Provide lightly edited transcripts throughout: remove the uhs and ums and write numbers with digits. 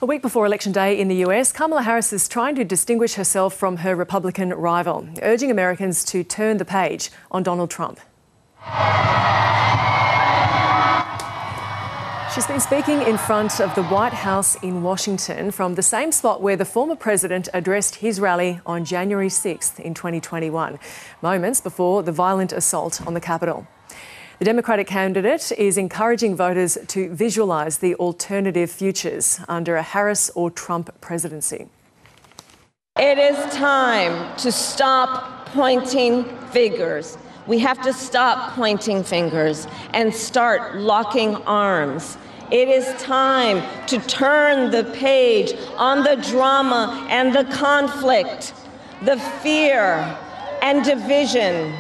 A week before Election Day in the US, Kamala Harris is trying to distinguish herself from her Republican rival, urging Americans to turn the page on Donald Trump. She's been speaking in front of the White House in Washington from the same spot where the former president addressed his rally on January 6th in 2021, moments before the violent assault on the Capitol. The Democratic candidate is encouraging voters to visualise the alternative futures under a Harris or Trump presidency. It is time to stop pointing fingers. We have to stop pointing fingers and start locking arms. It is time to turn the page on the drama and the conflict, the fear and division.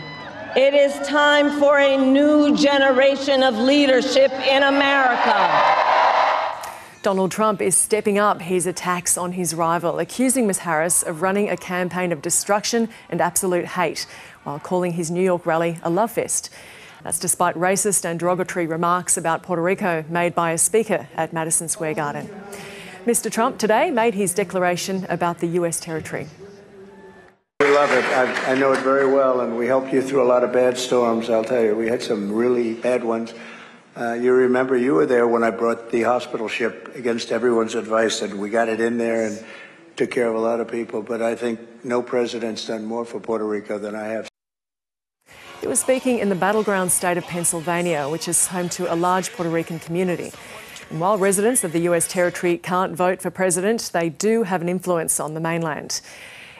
It is time for a new generation of leadership in America. Donald Trump is stepping up his attacks on his rival, accusing Ms Harris of running a campaign of destruction and absolute hate, while calling his New York rally a love fest. That's despite racist and derogatory remarks about Puerto Rico made by a speaker at Madison Square Garden. Mr Trump today made his declaration about the US territory. We love it. I know it very well, and we helped you through a lot of bad storms, I'll tell you. We had some really bad ones. You remember you were there when I brought the hospital ship against everyone's advice, and we got it in there and took care of a lot of people. But I think no president's done more for Puerto Rico than I have. He was speaking in the battleground state of Pennsylvania, which is home to a large Puerto Rican community. And while residents of the US territory can't vote for president, they do have an influence on the mainland.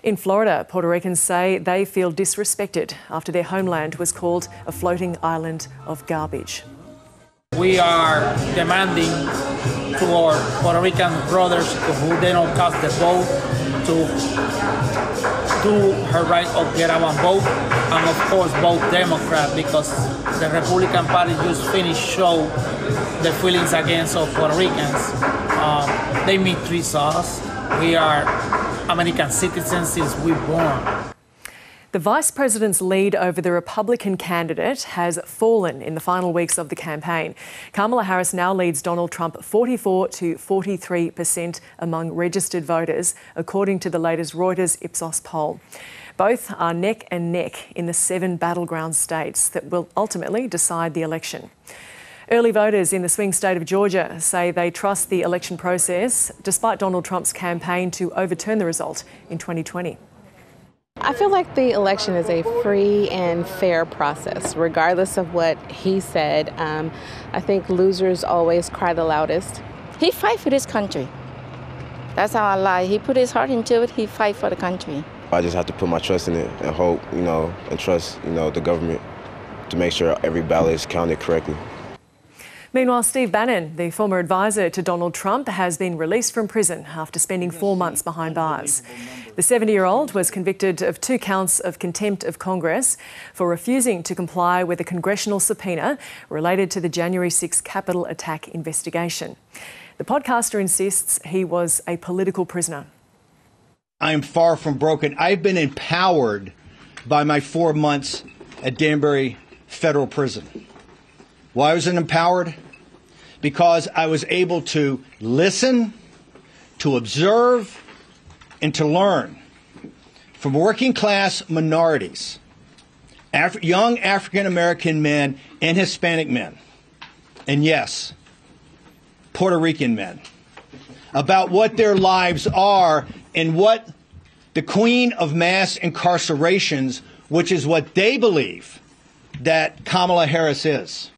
In Florida, Puerto Ricans say they feel disrespected after their homeland was called a floating island of garbage. We are demanding to our Puerto Rican brothers who they don't cast the vote to do her right of get out and vote, and of course vote Democrat, because the Republican Party just finished show the feelings against of Puerto Ricans. They mistreat us. We are American citizens since we were born. The Vice President's lead over the Republican candidate has fallen in the final weeks of the campaign. Kamala Harris now leads Donald Trump 44 to 43% among registered voters, according to the latest Reuters Ipsos poll. Both are neck and neck in the 7 battleground states that will ultimately decide the election. Early voters in the swing state of Georgia say they trust the election process, despite Donald Trump's campaign to overturn the result in 2020. I feel like the election is a free and fair process, regardless of what he said. I think losers always cry the loudest. He fight for this country. That's how I lie. He put his heart into it. He fight for the country. I just have to put my trust in it and hope, and trust, the government to make sure every ballot is counted correctly. Meanwhile, Steve Bannon, the former advisor to Donald Trump, has been released from prison after spending 4 months behind bars. The 70-year-old was convicted of 2 counts of contempt of Congress for refusing to comply with a congressional subpoena related to the January 6 Capitol attack investigation. The podcaster insists he was a political prisoner. I am far from broken. I've been empowered by my 4 months at Danbury Federal Prison. Why was I empowered? Because I was able to listen, to observe, and to learn from working class minorities, young African American men and Hispanic men, and yes, Puerto Rican men, about what their lives are and what the queen of mass incarcerations, which is what they believe that Kamala Harris is.